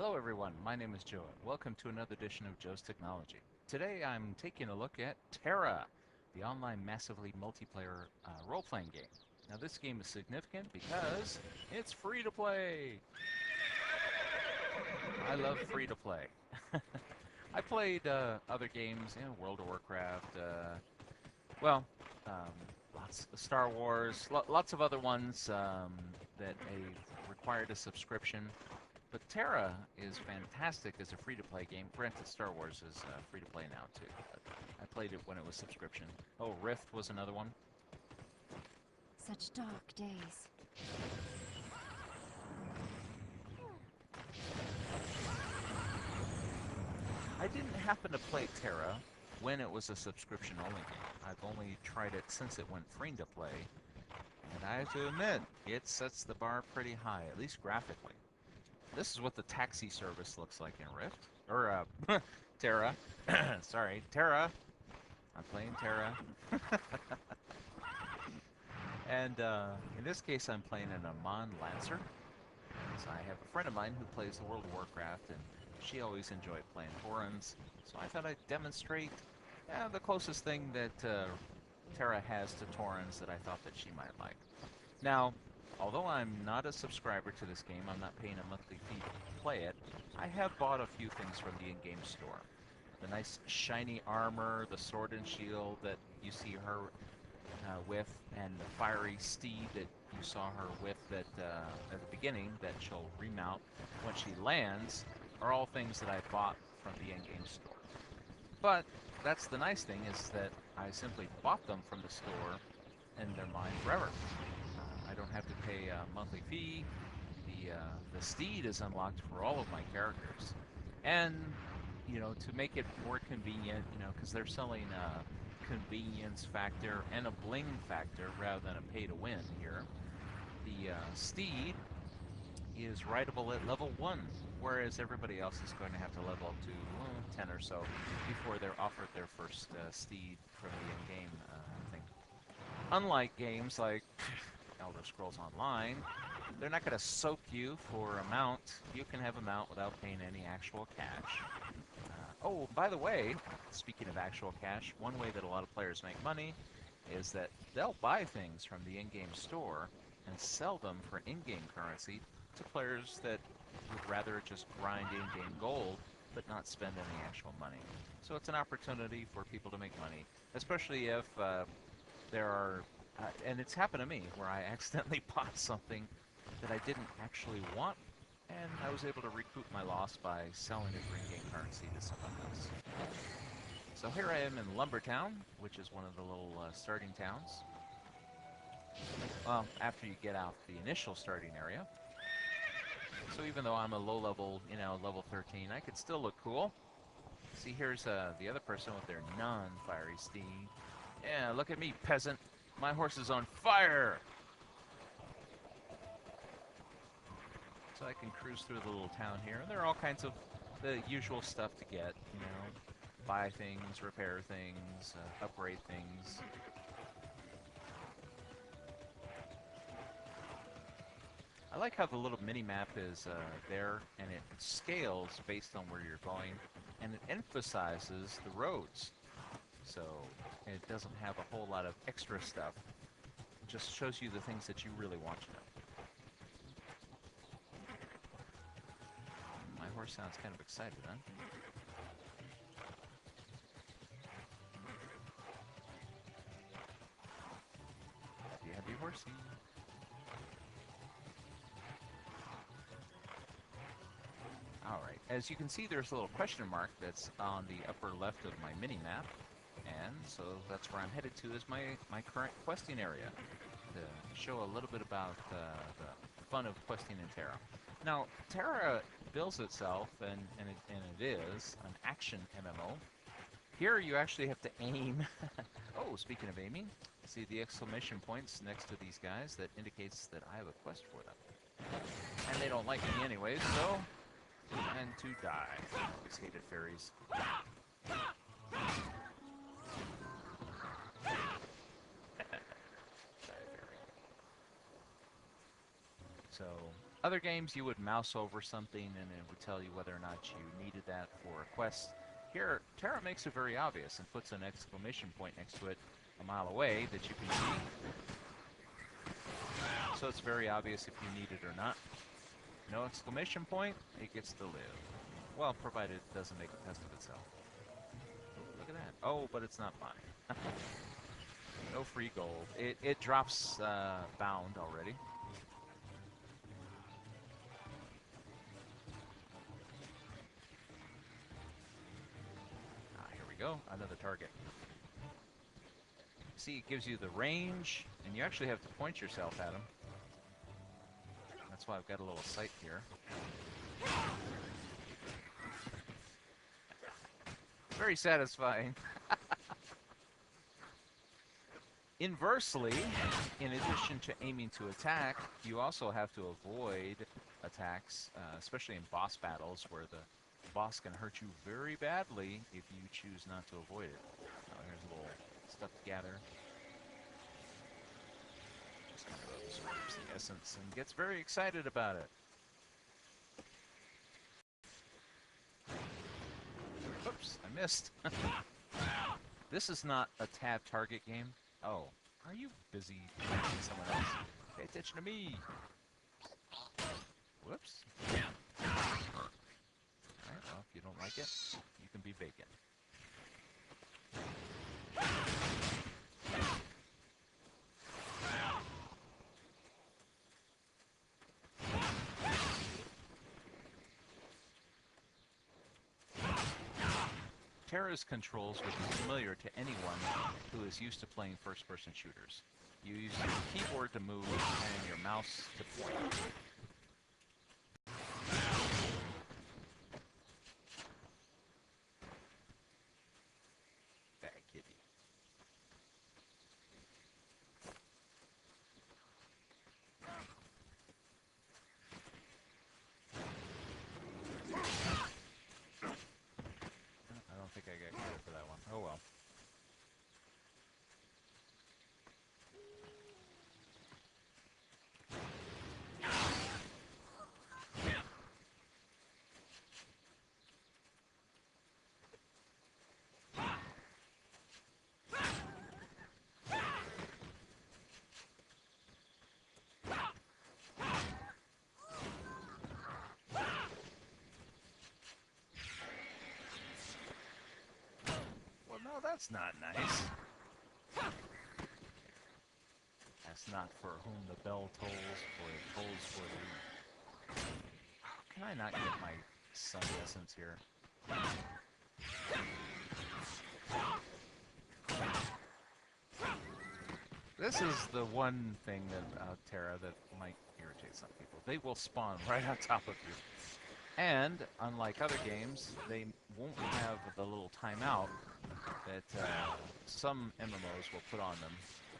Hello everyone, my name is Joe. Welcome to another edition of Joe's Technology. Today I'm taking a look at Tera, the online massively multiplayer role-playing game. Now this game is significant because it's free to play. I love free to play. I played other games, World of Warcraft, well, um, lots of Star Wars, lots of other ones that required a subscription. But Tera is fantastic as a free-to-play game. Granted, Star Wars is free-to-play now too. But I played it when it was subscription. Oh, Rift was another one. Such dark days. I didn't happen to play Tera when it was a subscription-only game. I've only tried it since it went free to play, and I have to admit, it sets the bar pretty high, at least graphically. This is what the taxi service looks like in Rift. Or, Tera. Sorry, Tera. I'm playing Tera. And in this case, I'm playing an Amon Lancer. So I have a friend of mine who plays the World of Warcraft, and she always enjoyed playing Taurens. So I thought I'd demonstrate the closest thing that Tera has to Taurens that I thought that she might like. Now, although I'm not a subscriber to this game, I'm not paying a monthly fee to play it, I have bought a few things from the in-game store. The nice shiny armor, the sword and shield that you see her with, and the fiery steed that you saw her with that at the beginning that she'll remount when she lands, are all things that I bought from the in-game store. But that's the nice thing, is that I simply bought them from the store and they're mine forever. I don't have to pay a monthly fee. The steed is unlocked for all of my characters, and to make it more convenient, because they're selling a convenience factor and a bling factor rather than a pay to win here. The steed is rideable at level 1, whereas everybody else is going to have to level up to 10 or so before they're offered their first steed from the in-game thing. Unlike games like Elder Scrolls Online, they're not going to soak you for a mount. You can have a mount without paying any actual cash. Oh, by the way, speaking of actual cash, one way that a lot of players make money is that they'll buy things from the in-game store and sell them for in-game currency to players that would rather just grind in-game gold but not spend any actual money. So it's an opportunity for people to make money, especially if there are, and it's happened to me, where I accidentally bought something that I didn't actually want, and I was able to recoup my loss by selling it for in-game currency to someone else. So here I am in Lumbertown, which is one of the little starting towns. Well, after you get out the initial starting area. So even though I'm a low level, level 13, I could still look cool. See, here's the other person with their non-fiery steed. Yeah, look at me, peasant. My horse is on fire! So I can cruise through the little town here. There are all kinds of the usual stuff to get, buy things, repair things, upgrade things. I like how the little mini-map is there, and it scales based on where you're going, and it emphasizes the roads. So it doesn't have a whole lot of extra stuff. It just shows you the things that you really want to know. My horse sounds kind of excited, huh? Happy horsey. Alright, as you can see, there's a little question mark that's on the upper left of my mini-map, and so that's where I'm headed to, is my current questing area, to show a little bit about the fun of questing in Tera. Now, Tera bills itself, and it is, an action MMO. Here you actually have to aim. Oh, speaking of aiming, see the exclamation points next to these guys? That indicates that I have a quest for them. And they don't like me anyways, so and to die. Always hated fairies. So Other games, you would mouse over something and it would tell you whether or not you needed that for a quest. Here, Tera makes it very obvious and puts an exclamation point next to it a mile away that you can see. So it's very obvious if you need it or not. No exclamation point, it gets to live. Well, provided it doesn't make a test of itself. Ooh, look at that. Oh, but it's not mine. No free gold. It drops bound already. Ah, here we go. Another target. See, it gives you the range, and you actually have to point yourself at them. That's why I've got a little sight here. Very satisfying. Inversely, in addition to aiming to attack, you also have to avoid attacks, especially in boss battles where the boss can hurt you very badly if you choose not to avoid it. Oh, here's a little stuff to gather. Just kind of absorbs the essence and gets very excited about it. Oops, I missed. This is not a tab target game. Oh, are you busy attacking someone else? Pay attention to me. Whoops. Alright, well, if you don't like it, you can be vacant. Tera's controls would be familiar to anyone who is used to playing first-person shooters. You use your keyboard to move and your mouse to point. Bad kitty. I don't think I got credit for that one. Oh well. Well, no, that's not nice. That's not for whom the bell tolls, for it tolls for thee. Oh, can I not get my sun essence here? This is the one thing about Tera that might irritate some people. They will spawn right on top of you. And, unlike other games, they won't have the little timeout that some MMOs will put on them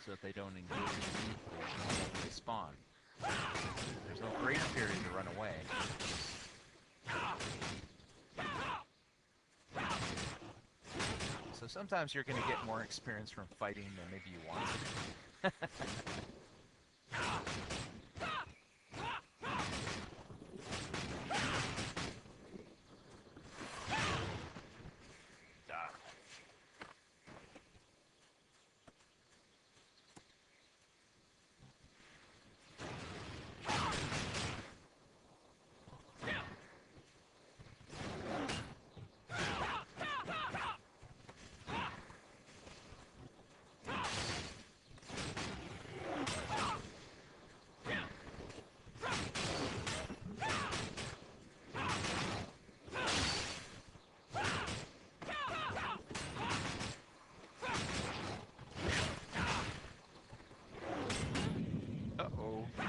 so that they don't engage when they spawn. There's no grace period to run away. So sometimes you're going to get more experience from fighting than maybe you want. Uh-oh. I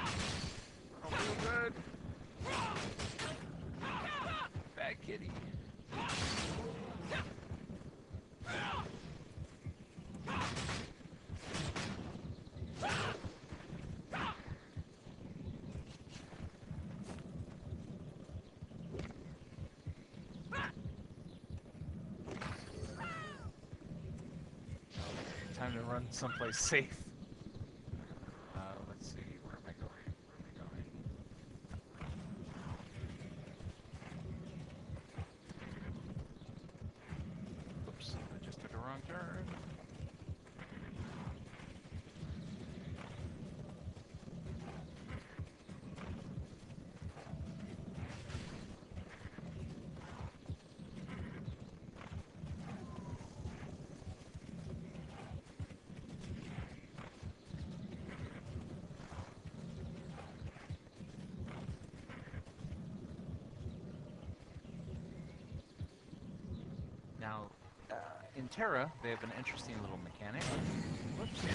don't feel good. Bad kitty. Time to run someplace safe. Let's see, where am I going? Where am I going? In Terra, they have an interesting little mechanic. Whoops. If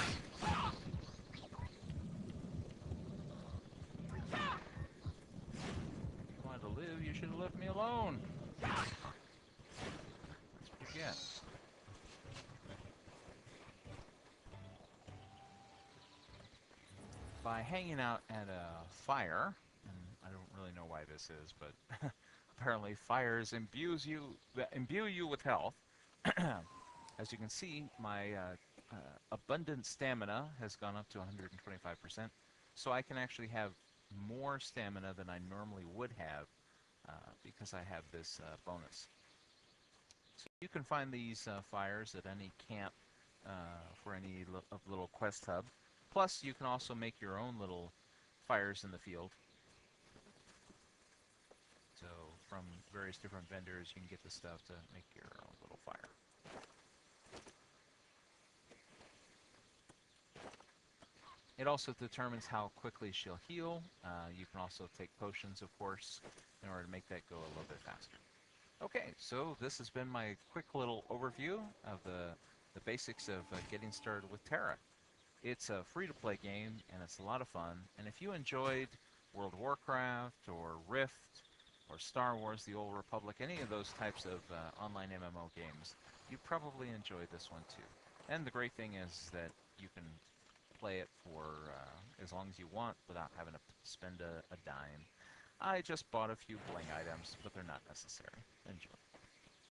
you wanted to live, you should have left me alone. That's what you get. By hanging out at a fire, and I don't really know why this is, but apparently fires imbue you with health. As you can see, my abundant stamina has gone up to 125%, so I can actually have more stamina than I normally would have because I have this bonus. So you can find these fires at any camp for any of little quest hub. Plus, you can also make your own little fires in the field. So from various different vendors, you can get the stuff to make your own little fire. It also determines how quickly she'll heal. You can also take potions, of course, in order to make that go a little bit faster. Okay, so this has been my quick little overview of the basics of getting started with Tera. It's a free-to-play game, and it's a lot of fun. And if you enjoyed World of Warcraft or Rift or Star Wars: The Old Republic, any of those types of online MMO games, you probably enjoy this one too. And the great thing is that you can play it for as long as you want without having to spend a dime. I just bought a few bling items, but they're not necessary. Enjoy.